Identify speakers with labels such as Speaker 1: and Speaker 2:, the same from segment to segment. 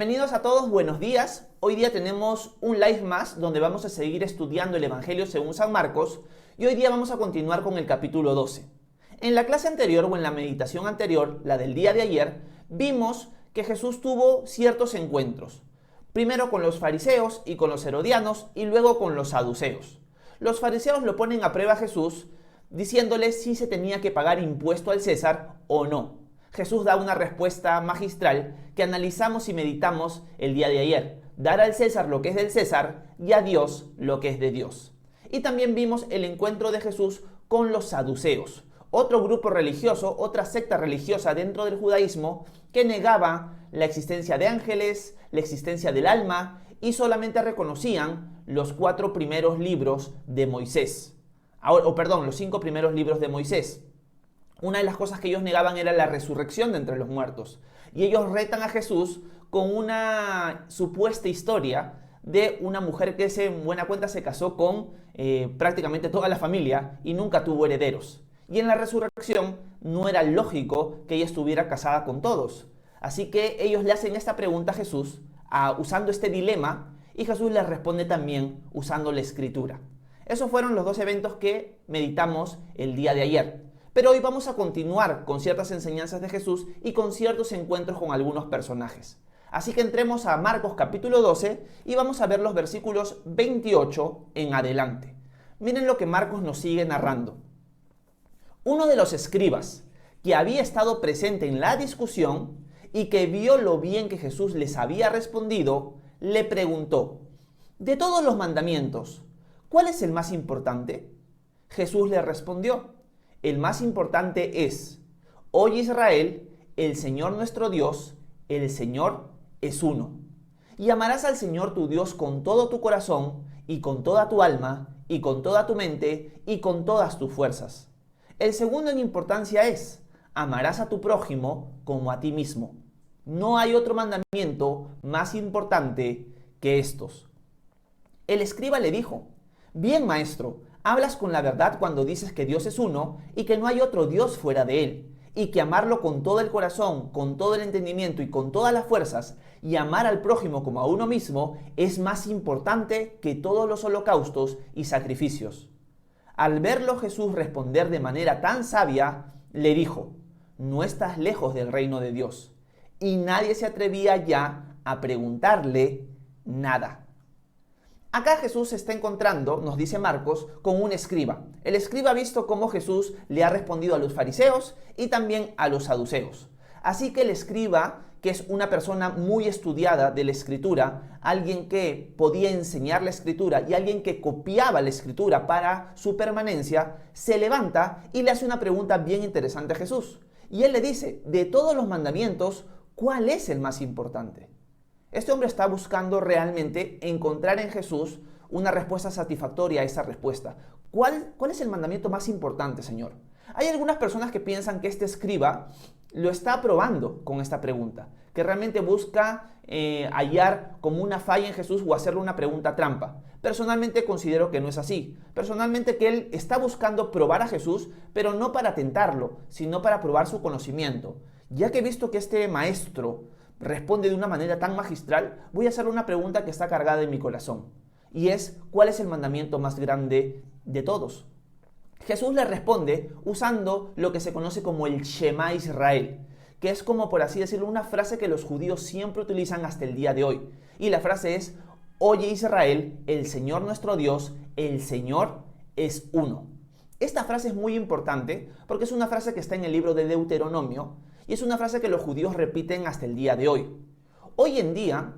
Speaker 1: Bienvenidos a todos, buenos días. Hoy día tenemos un live más donde vamos a seguir estudiando el Evangelio según San Marcos y hoy día vamos a continuar con el capítulo 12. En la clase anterior o en la meditación anterior, la del día de ayer, vimos que Jesús tuvo ciertos encuentros. Primero con los fariseos y con los herodianos y luego con los saduceos. Los fariseos lo ponen a prueba a Jesús diciéndole si se tenía que pagar impuesto al César o no. Jesús da una respuesta magistral que analizamos y meditamos el día de ayer. Dar al César lo que es del César y a Dios lo que es de Dios. Y también vimos el encuentro de Jesús con los saduceos, otro grupo religioso, otra secta religiosa dentro del judaísmo que negaba la existencia de ángeles, la existencia del alma y solamente reconocían los 4 primeros libros de Moisés. Los 5 primeros libros de Moisés. Una de las cosas que ellos negaban era la resurrección de entre los muertos. Y ellos retan a Jesús con una supuesta historia de una mujer que en buena cuenta se casó con prácticamente toda la familia y nunca tuvo herederos. Y en la resurrección no era lógico que ella estuviera casada con todos. Así que ellos le hacen esta pregunta a Jesús usando este dilema y Jesús les responde también usando la escritura. Esos fueron los 2 eventos que meditamos el día de ayer. Pero hoy vamos a continuar con ciertas enseñanzas de Jesús y con ciertos encuentros con algunos personajes. Así que entremos a Marcos capítulo 12 y vamos a ver los versículos 28 en adelante. Miren lo que Marcos nos sigue narrando. Uno de los escribas que había estado presente en la discusión y que vio lo bien que Jesús les había respondido, le preguntó: «De todos los mandamientos, ¿cuál es el más importante?». Jesús le respondió: «El más importante es: Oye Israel, el Señor nuestro Dios, el Señor es uno. Y amarás al Señor tu Dios con todo tu corazón, y con toda tu alma, y con toda tu mente, y con todas tus fuerzas. El segundo en importancia es: amarás a tu prójimo como a ti mismo. No hay otro mandamiento más importante que estos». El escriba le dijo: «Bien, maestro, hablas con la verdad cuando dices que Dios es uno y que no hay otro Dios fuera de Él, y que amarlo con todo el corazón, con todo el entendimiento y con todas las fuerzas, y amar al prójimo como a uno mismo, es más importante que todos los holocaustos y sacrificios». Al verlo Jesús responder de manera tan sabia, le dijo: «No estás lejos del reino de Dios». Y nadie se atrevía ya a preguntarle nada. Acá Jesús se está encontrando, nos dice Marcos, con un escriba. El escriba ha visto cómo Jesús le ha respondido a los fariseos y también a los saduceos. Así que el escriba, que es una persona muy estudiada de la escritura, alguien que podía enseñar la escritura y alguien que copiaba la escritura para su permanencia, se levanta y le hace una pregunta bien interesante a Jesús. Y él le dice: «De todos los mandamientos, ¿cuál es el más importante?». Este hombre está buscando realmente encontrar en Jesús una respuesta satisfactoria a esa respuesta. ¿Cuál es el mandamiento más importante, Señor? Hay algunas personas que piensan que este escriba lo está probando con esta pregunta, que realmente busca hallar como una falla en Jesús o hacerle una pregunta trampa. Personalmente considero que no es así. Personalmente que él está buscando probar a Jesús, pero no para tentarlo, sino para probar su conocimiento. Ya que he visto que este maestro responde de una manera tan magistral, voy a hacerle una pregunta que está cargada en mi corazón. Y es: ¿cuál es el mandamiento más grande de todos? Jesús le responde usando lo que se conoce como el Shema Israel, que es como, por así decirlo, una frase que los judíos siempre utilizan hasta el día de hoy. Y la frase es: «Oye Israel, el Señor nuestro Dios, el Señor es uno». Esta frase es muy importante porque es una frase que está en el libro de Deuteronomio y es una frase que los judíos repiten hasta el día de hoy. Hoy en día,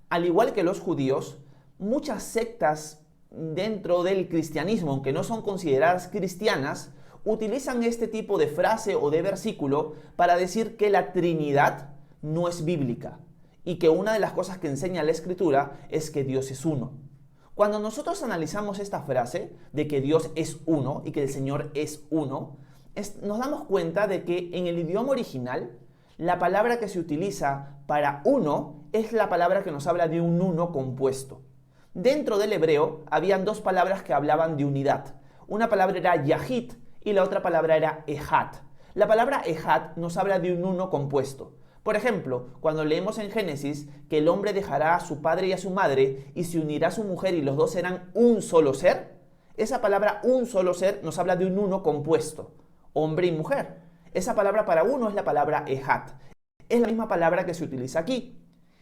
Speaker 1: al igual que los judíos, muchas sectas dentro del cristianismo, aunque no son consideradas cristianas, utilizan este tipo de frase o de versículo para decir que la Trinidad no es bíblica y que una de las cosas que enseña la Escritura es que Dios es uno. Cuando nosotros analizamos esta frase de que Dios es uno y que el Señor es uno, nos damos cuenta de que en el idioma original la palabra que se utiliza para uno es la palabra que nos habla de un uno compuesto. Dentro del hebreo habían 2 palabras que hablaban de unidad. Una palabra era yahid y la otra palabra era ejad. La palabra ejad nos habla de un uno compuesto. Por ejemplo, cuando leemos en Génesis que el hombre dejará a su padre y a su madre y se unirá a su mujer y los dos serán un solo ser, esa palabra un solo ser nos habla de un uno compuesto, hombre y mujer. Esa palabra para uno es la palabra Ejat. Es la misma palabra que se utiliza aquí.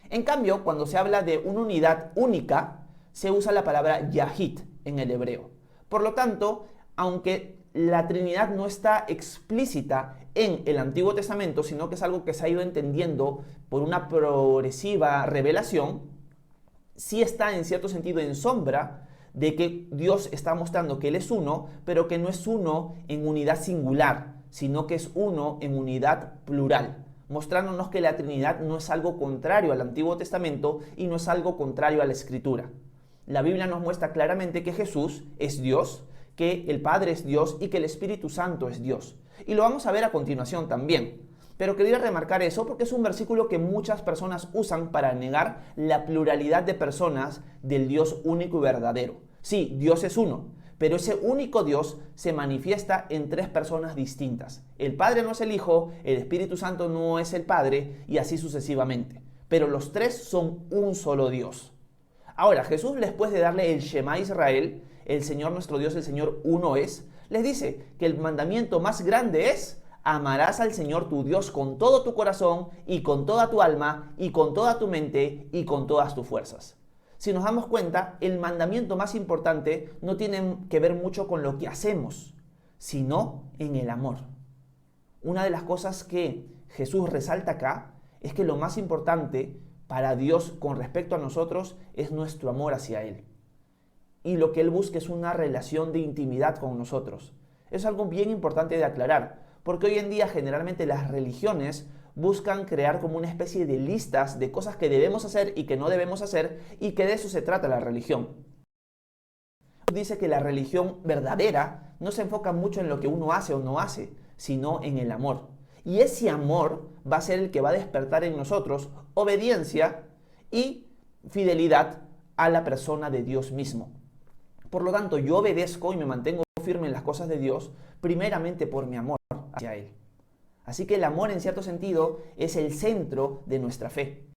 Speaker 1: En cambio, cuando se habla de una unidad única, se usa la palabra Yahid en el hebreo. Por lo tanto, aunque la Trinidad no está explícita en el Antiguo Testamento, sino que es algo que se ha ido entendiendo por una progresiva revelación, sí está en cierto sentido en sombra de que Dios está mostrando que Él es uno, pero que no es uno en unidad singular, sino que es uno en unidad plural, mostrándonos que la Trinidad no es algo contrario al Antiguo Testamento y no es algo contrario a la Escritura. La Biblia nos muestra claramente que Jesús es Dios, que el Padre es Dios y que el Espíritu Santo es Dios. Y lo vamos a ver a continuación también. Pero quería remarcar eso porque es un versículo que muchas personas usan para negar la pluralidad de personas del Dios único y verdadero. Sí, Dios es uno, pero ese único Dios se manifiesta en tres personas distintas. El Padre no es el Hijo, el Espíritu Santo no es el Padre y así sucesivamente. Pero los tres son un solo Dios. Ahora, Jesús, después de darle el Shema a Israel, el Señor nuestro Dios, el Señor uno es, les dice que el mandamiento más grande es: amarás al Señor tu Dios con todo tu corazón y con toda tu alma y con toda tu mente y con todas tus fuerzas. Si nos damos cuenta, el mandamiento más importante no tiene que ver mucho con lo que hacemos, sino en el amor. Una de las cosas que Jesús resalta acá es que lo más importante para Dios con respecto a nosotros es nuestro amor hacia Él. Y lo que Él busca es una relación de intimidad con nosotros. Es algo bien importante de aclarar, porque hoy en día generalmente las religiones buscan crear como una especie de listas de cosas que debemos hacer y que no debemos hacer, y que de eso se trata la religión. Dice que la religión verdadera no se enfoca mucho en lo que uno hace o no hace, sino en el amor. Y ese amor va a ser el que va a despertar en nosotros obediencia y fidelidad a la persona de Dios mismo. Por lo tanto, yo obedezco y me mantengo firme en las cosas de Dios, primeramente por mi amor hacia Él. Así que el amor, en cierto sentido, es el centro de nuestra fe.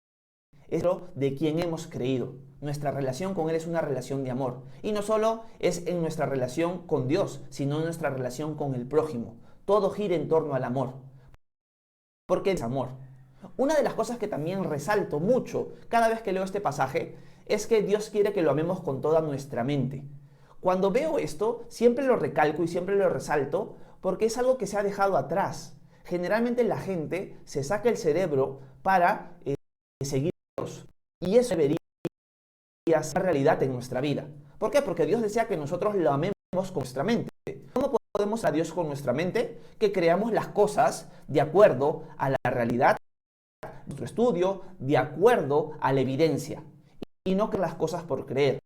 Speaker 1: Es lo de quien hemos creído. Nuestra relación con Él es una relación de amor. Y no solo es en nuestra relación con Dios, sino en nuestra relación con el prójimo. Todo gira en torno al amor. Porque es amor. Una de las cosas que también resalto mucho cada vez que leo este pasaje es que Dios quiere que lo amemos con toda nuestra mente. Cuando veo esto, siempre lo recalco y siempre lo resalto porque es algo que se ha dejado atrás. Generalmente la gente se saca el cerebro para seguir a Dios. Y eso debería ser realidad en nuestra vida. ¿Por qué? Porque Dios desea que nosotros lo amemos con nuestra mente. ¿Cómo podemos amar a Dios con nuestra mente? Que creamos las cosas de acuerdo a la realidad, nuestro estudio, de acuerdo a la evidencia. Y no creer las cosas por creer.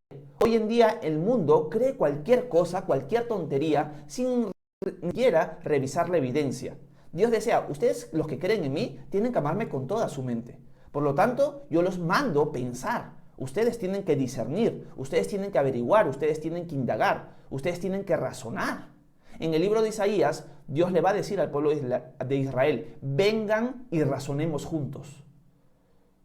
Speaker 1: Hoy en día el mundo cree cualquier cosa, cualquier tontería, sin siquiera revisar la evidencia. Dios desea, ustedes los que creen en mí, tienen que amarme con toda su mente. Por lo tanto, yo los mando pensar. Ustedes tienen que discernir, ustedes tienen que averiguar, ustedes tienen que indagar, ustedes tienen que razonar. En el libro de Isaías, Dios le va a decir al pueblo de Israel, vengan y razonemos juntos.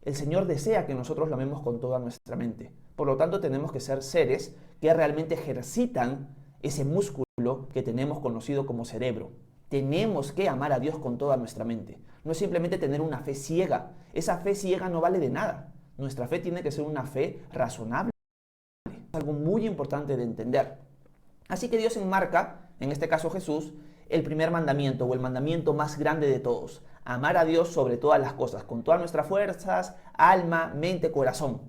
Speaker 1: El Señor desea que nosotros lo amemos con toda nuestra mente. Por lo tanto, tenemos que ser seres que realmente ejercitan ese músculo que tenemos conocido como cerebro. Tenemos que amar a Dios con toda nuestra mente. No es simplemente tener una fe ciega. Esa fe ciega no vale de nada. Nuestra fe tiene que ser una fe razonable. Es algo muy importante de entender. Así que Dios enmarca, en este caso Jesús, el primer mandamiento o el mandamiento más grande de todos. Amar a Dios sobre todas las cosas, con todas nuestras fuerzas, alma, mente, corazón.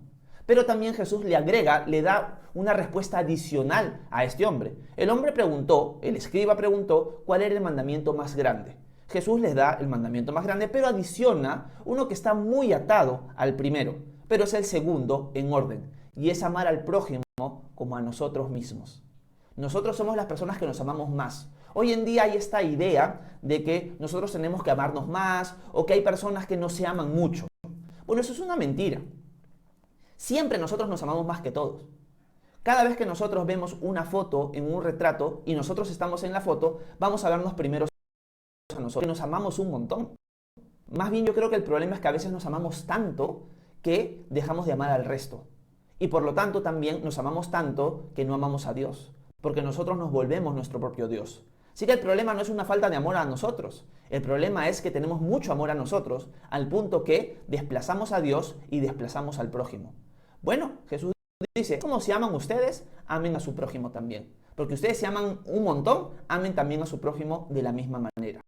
Speaker 1: Pero también Jesús le agrega, le da una respuesta adicional a este hombre. El hombre preguntó, el escriba preguntó, ¿cuál era el mandamiento más grande? Jesús les da el mandamiento más grande, pero adiciona uno que está muy atado al primero, pero es el segundo en orden, y es amar al prójimo como a nosotros mismos. Nosotros somos las personas que nos amamos más. Hoy en día hay esta idea de que nosotros tenemos que amarnos más o que hay personas que no se aman mucho. Bueno, eso es una mentira. Siempre nosotros nos amamos más que todos. Cada vez que nosotros vemos una foto en un retrato y nosotros estamos en la foto, vamos a vernos primero a nosotros, que nos amamos un montón. Más bien yo creo que el problema es que a veces nos amamos tanto que dejamos de amar al resto. Y por lo tanto también nos amamos tanto que no amamos a Dios, porque nosotros nos volvemos nuestro propio Dios. Así que el problema no es una falta de amor a nosotros, el problema es que tenemos mucho amor a nosotros, al punto que desplazamos a Dios y desplazamos al prójimo. Bueno, Jesús dice, como se aman ustedes, amen a su prójimo también. Porque ustedes se aman un montón, amen también a su prójimo de la misma manera.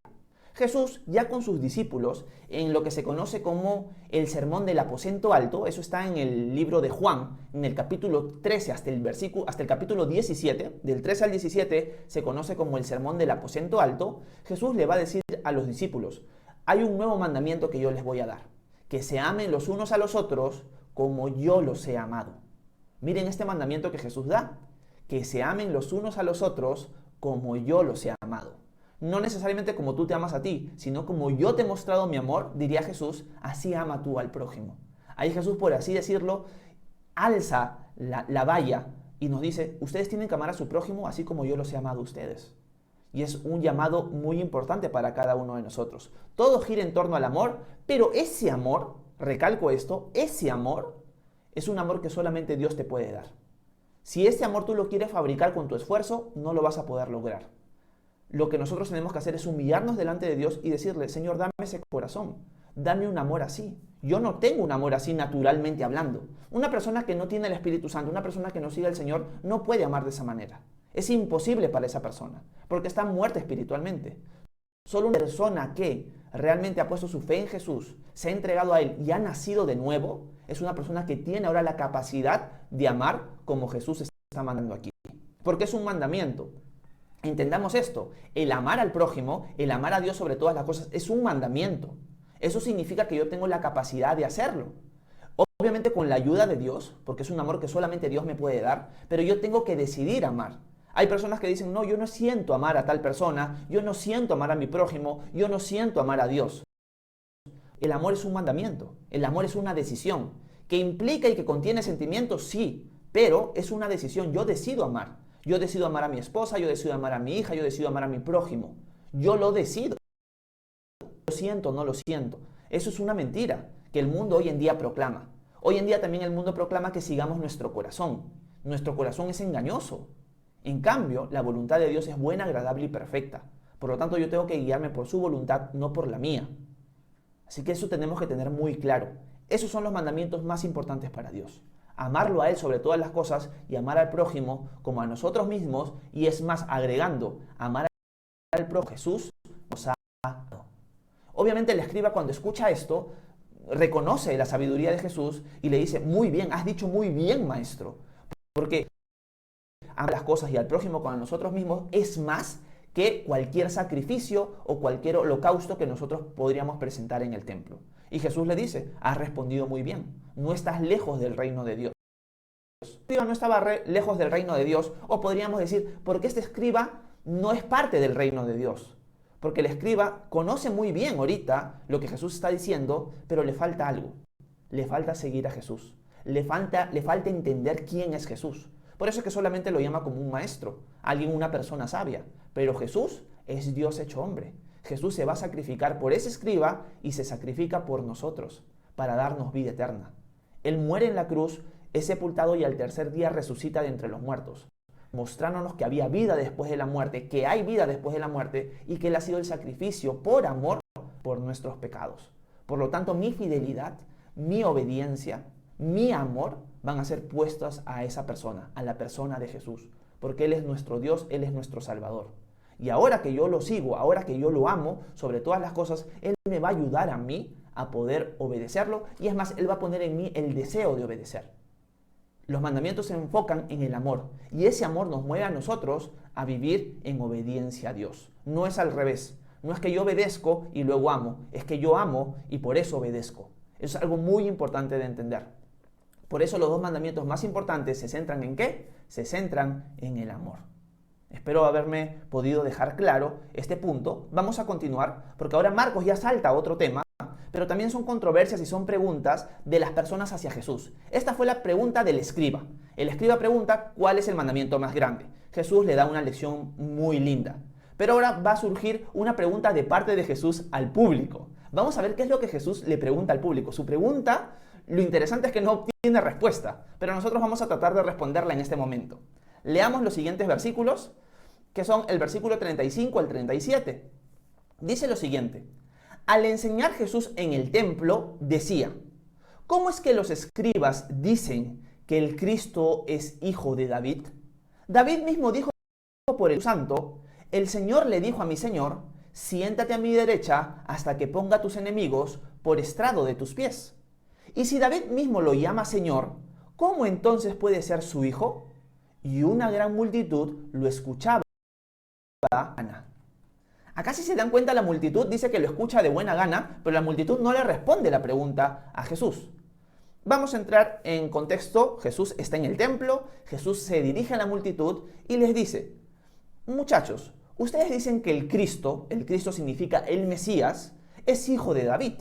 Speaker 1: Jesús, ya con sus discípulos, en lo que se conoce como el Sermón del Aposento Alto, eso está en el libro de Juan, en el capítulo 13 hasta el capítulo 17, del 13 al 17 se conoce como el Sermón del Aposento Alto. Jesús le va a decir a los discípulos, hay un nuevo mandamiento que yo les voy a dar, que se amen los unos a los otros como yo los he amado. Miren este mandamiento que Jesús da, que se amen los unos a los otros como yo los he amado. No necesariamente como tú te amas a ti, sino como yo te he mostrado mi amor, diría Jesús, así ama tú al prójimo. Ahí Jesús, por así decirlo, alza la valla y nos dice, ustedes tienen que amar a su prójimo así como yo los he amado a ustedes. Y es un llamado muy importante para cada uno de nosotros. Todo gira en torno al amor, pero ese amor, recalco esto, ese amor es un amor que solamente Dios te puede dar. Si ese amor tú lo quieres fabricar con tu esfuerzo, no lo vas a poder lograr. Lo que nosotros tenemos que hacer es humillarnos delante de Dios y decirle, Señor, dame ese corazón, dame un amor así. Yo no tengo un amor así naturalmente hablando. Una persona que no tiene el Espíritu Santo, una persona que no sigue al Señor, no puede amar de esa manera. Es imposible para esa persona, porque está muerta espiritualmente. Solo una persona que realmente ha puesto su fe en Jesús, se ha entregado a Él y ha nacido de nuevo, es una persona que tiene ahora la capacidad de amar como Jesús está mandando aquí. Porque es un mandamiento. Entendamos esto, el amar al prójimo, el amar a Dios sobre todas las cosas, es un mandamiento. Eso significa que yo tengo la capacidad de hacerlo. Obviamente con la ayuda de Dios, porque es un amor que solamente Dios me puede dar, pero yo tengo que decidir amar. Hay personas que dicen, no, yo no siento amar a tal persona, yo no siento amar a mi prójimo, yo no siento amar a Dios. El amor es un mandamiento, el amor es una decisión, que implica y que contiene sentimientos, sí, pero es una decisión, yo decido amar. Yo decido amar a mi esposa, yo decido amar a mi hija, yo decido amar a mi prójimo. Yo lo decido. Lo siento, no lo siento. Eso es una mentira que el mundo hoy en día proclama. Hoy en día también el mundo proclama que sigamos nuestro corazón. Nuestro corazón es engañoso. En cambio, la voluntad de Dios es buena, agradable y perfecta. Por lo tanto, yo tengo que guiarme por su voluntad, no por la mía. Así que eso tenemos que tener muy claro. Esos son los mandamientos más importantes para Dios. Amarlo a Él sobre todas las cosas y amar al prójimo como a nosotros mismos, y es más, agregando, amar al prójimo. Jesús nos ha amado. Obviamente el escriba, cuando escucha esto, reconoce la sabiduría de Jesús y le dice, muy bien, has dicho muy bien, maestro, porque amar las cosas y al prójimo como a nosotros mismos es más que cualquier sacrificio o cualquier holocausto que nosotros podríamos presentar en el templo. Y Jesús le dice, has respondido muy bien, no estás lejos del reino de Dios. El escriba no estaba lejos del reino de Dios, o podríamos decir, porque este escriba no es parte del reino de Dios. Porque el escriba conoce muy bien ahorita lo que Jesús está diciendo, pero le falta algo. Le falta seguir a Jesús. Le falta entender quién es Jesús. Por eso es que solamente lo llama como un maestro, alguien, una persona sabia. Pero Jesús es Dios hecho hombre. Jesús se va a sacrificar por ese escriba y se sacrifica por nosotros, para darnos vida eterna. Él muere en la cruz, es sepultado y al tercer día resucita de entre los muertos, mostrándonos que había vida después de la muerte, que hay vida después de la muerte y que Él ha sido el sacrificio por amor por nuestros pecados. Por lo tanto, mi fidelidad, mi obediencia, mi amor van a ser puestas a esa persona, a la persona de Jesús, porque Él es nuestro Dios, Él es nuestro Salvador. Y ahora que yo lo sigo, ahora que yo lo amo sobre todas las cosas, Él me va a ayudar a mí a poder obedecerlo, y es más, Él va a poner en mí el deseo de obedecer. Los mandamientos se enfocan en el amor, y ese amor nos mueve a nosotros a vivir en obediencia a Dios. No es al revés. No es que yo obedezco y luego amo, es que yo amo y por eso obedezco. Eso es algo muy importante de entender. Por eso los dos mandamientos más importantes se centran ¿en qué? Se centran en el amor. Espero haberme podido dejar claro este punto. Vamos a continuar, porque ahora Marcos ya salta a otro tema, pero también son controversias y son preguntas de las personas hacia Jesús. Esta fue la pregunta del escriba. El escriba pregunta ¿cuál es el mandamiento más grande? Jesús le da una lección muy linda. Pero ahora va a surgir una pregunta de parte de Jesús al público. Vamos a ver qué es lo que Jesús le pregunta al público. Su pregunta, lo interesante es que no tiene respuesta, pero nosotros vamos a tratar de responderla en este momento. Leamos los siguientes versículos, que son el versículo 35 al 37. Dice lo siguiente: al enseñar Jesús en el templo, decía: ¿cómo es que los escribas dicen que el Cristo es hijo de David? David mismo dijo por el Santo: el Señor le dijo a mi Señor, siéntate a mi derecha hasta que ponga a tus enemigos por estrado de tus pies. Y si David mismo lo llama Señor, ¿cómo entonces puede ser su hijo? Y una gran multitud lo escuchaba. Acá, si se dan cuenta, la multitud dice que lo escucha de buena gana, pero la multitud no le responde la pregunta a Jesús. Vamos a entrar en contexto. Jesús está en el templo, Jesús se dirige a la multitud y les dice: muchachos, ustedes dicen que el Cristo significa el Mesías, es hijo de David.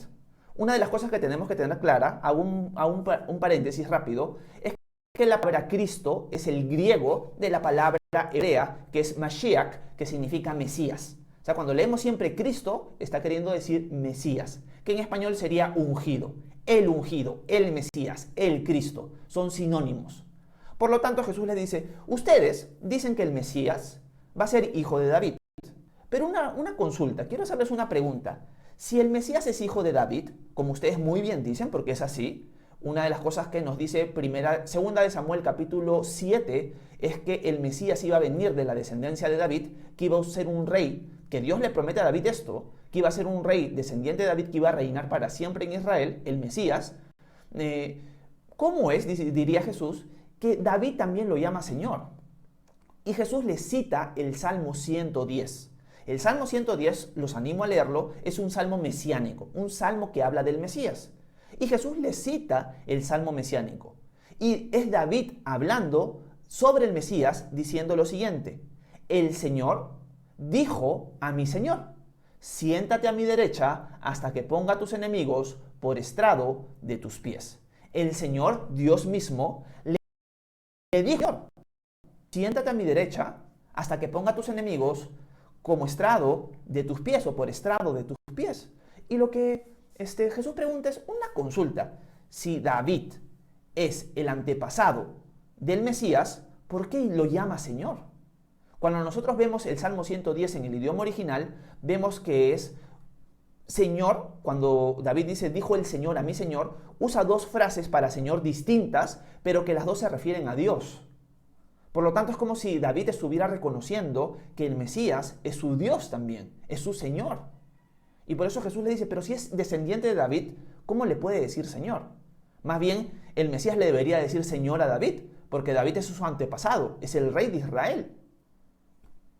Speaker 1: Una de las cosas que tenemos que tener clara, hago un paréntesis rápido, es que la palabra Cristo es el griego de la palabra hebrea, que es Mashiach, que significa Mesías. O sea, cuando leemos siempre Cristo, está queriendo decir Mesías, que en español sería ungido, el Mesías, el Cristo, son sinónimos. Por lo tanto, Jesús les dice: ustedes dicen que el Mesías va a ser hijo de David. Pero una consulta, quiero hacerles una pregunta. Si el Mesías es hijo de David, como ustedes muy bien dicen, porque es así, una de las cosas que nos dice segunda de Samuel capítulo 7 es que el Mesías iba a venir de la descendencia de David, que iba a ser un rey, que Dios le promete a David esto, que iba a ser un rey descendiente de David que iba a reinar para siempre en Israel, el Mesías. ¿Cómo es, diría Jesús, que David también lo llama Señor? Y Jesús le cita el Salmo 110. El Salmo 110, los animo a leerlo, es un salmo mesiánico, un salmo que habla del Mesías. Y Jesús le cita el salmo mesiánico. Y es David hablando sobre el Mesías, diciendo lo siguiente: el Señor dijo a mi Señor, siéntate a mi derecha hasta que ponga a tus enemigos por estrado de tus pies. El Señor, Dios mismo, le dijo: siéntate a mi derecha hasta que ponga a tus enemigos como estrado de tus pies o por estrado de tus pies. Y lo que Jesús pregunta es una consulta. Si David es el antepasado del Mesías, ¿por qué lo llama Señor? Cuando nosotros vemos el Salmo 110 en el idioma original, vemos que es Señor. Cuando David dice, dijo el Señor a mi Señor, usa dos frases para Señor distintas, pero que las dos se refieren a Dios. Por lo tanto, es como si David estuviera reconociendo que el Mesías es su Dios también, es su Señor. Y por eso Jesús le dice: pero si es descendiente de David, ¿cómo le puede decir Señor? Más bien, el Mesías le debería decir Señor a David, porque David es su antepasado, es el rey de Israel.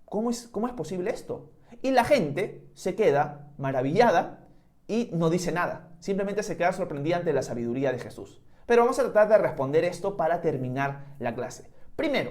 Speaker 1: ¿Cómo es posible esto? Y la gente se queda maravillada y no dice nada. Simplemente se queda sorprendida ante la sabiduría de Jesús. Pero vamos a tratar de responder esto para terminar la clase. Primero,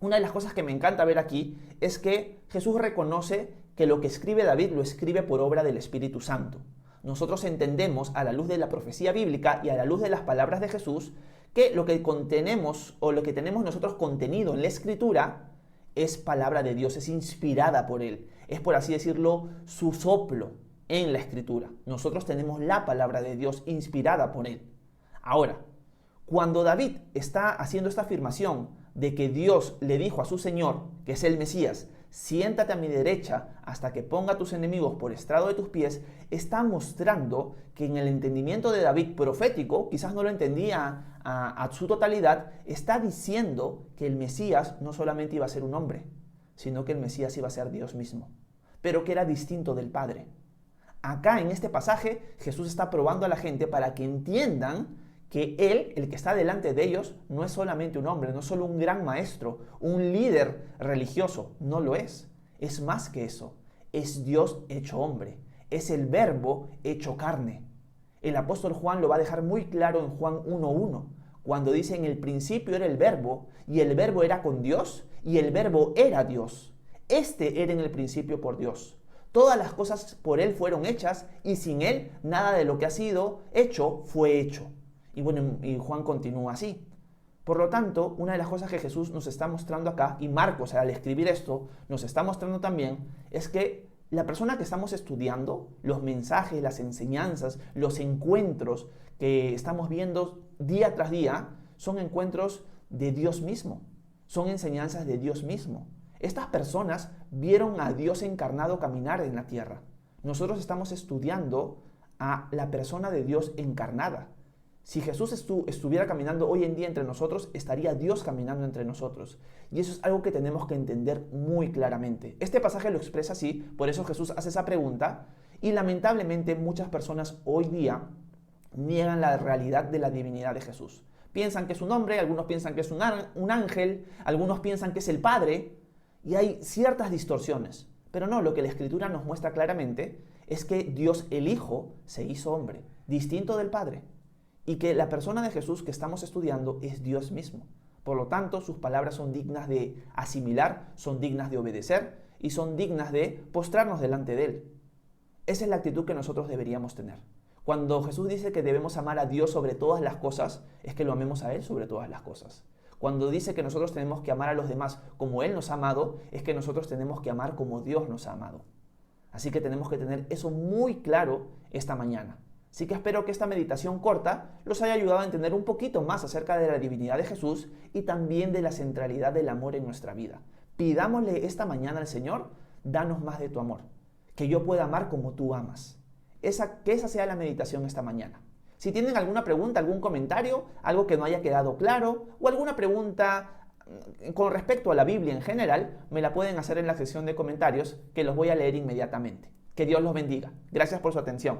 Speaker 1: una de las cosas que me encanta ver aquí es que Jesús reconoce que lo que escribe David lo escribe por obra del Espíritu Santo. Nosotros entendemos, a la luz de la profecía bíblica y a la luz de las palabras de Jesús, que lo que contenemos o lo que tenemos nosotros contenido en la Escritura es palabra de Dios, es inspirada por Él. Es, por así decirlo, su soplo en la Escritura. Nosotros tenemos la palabra de Dios inspirada por Él. Ahora, cuando David está haciendo esta afirmación de que Dios le dijo a su Señor, que es el Mesías, siéntate a mi derecha hasta que ponga a tus enemigos por estrado de tus pies, está mostrando que en el entendimiento de David profético, quizás no lo entendía a su totalidad, está diciendo que el Mesías no solamente iba a ser un hombre, sino que el Mesías iba a ser Dios mismo, pero que era distinto del Padre. Acá en este pasaje Jesús está probando a la gente para que entiendan que Él, el que está delante de ellos, no es solamente un hombre, no es solo un gran maestro, un líder religioso, no lo es. Es más que eso, es Dios hecho hombre, es el Verbo hecho carne. El apóstol Juan lo va a dejar muy claro en Juan 1:1, cuando dice: en el principio era el Verbo, y el Verbo era con Dios, y el Verbo era Dios. Este era en el principio por Dios. Todas las cosas por Él fueron hechas, y sin Él nada de lo que ha sido hecho fue hecho. Y bueno, y Juan continúa así. Por lo tanto, una de las cosas que Jesús nos está mostrando acá, y Marcos al escribir esto nos está mostrando también, es que La persona que estamos estudiando, los mensajes, las enseñanzas, los encuentros que estamos viendo día tras día, son encuentros de Dios mismo, son enseñanzas de Dios mismo. Estas personas vieron a Dios encarnado caminar en la tierra. Nosotros estamos estudiando a la persona de Dios encarnada. Si Jesús estuviera caminando hoy en día entre nosotros, estaría Dios caminando entre nosotros. Y eso es algo que tenemos que entender muy claramente. Este pasaje lo expresa así, por eso Jesús hace esa pregunta, y lamentablemente muchas personas hoy día niegan la realidad de la divinidad de Jesús. Piensan que es un hombre, algunos piensan que es un ángel, algunos piensan que es el Padre, y hay ciertas distorsiones. Pero no, lo que la Escritura nos muestra claramente es que Dios el Hijo se hizo hombre, distinto del Padre, y que la persona de Jesús que estamos estudiando es Dios mismo. Por lo tanto, sus palabras son dignas de asimilar, son dignas de obedecer y son dignas de postrarnos delante de Él. Esa es la actitud que nosotros deberíamos tener. Cuando Jesús dice que debemos amar a Dios sobre todas las cosas, es que lo amemos a Él sobre todas las cosas. Cuando dice que nosotros tenemos que amar a los demás como Él nos ha amado, es que nosotros tenemos que amar como Dios nos ha amado. Así que tenemos que tener eso muy claro esta mañana. Así que espero que esta meditación corta los haya ayudado a entender un poquito más acerca de la divinidad de Jesús y también de la centralidad del amor en nuestra vida. Pidámosle esta mañana al Señor, danos más de tu amor, que yo pueda amar como tú amas. Que esa sea la meditación esta mañana. Si tienen alguna pregunta, algún comentario, algo que no haya quedado claro o alguna pregunta con respecto a la Biblia en general, me la pueden hacer en la sección de comentarios que los voy a leer inmediatamente. Que Dios los bendiga. Gracias por su atención.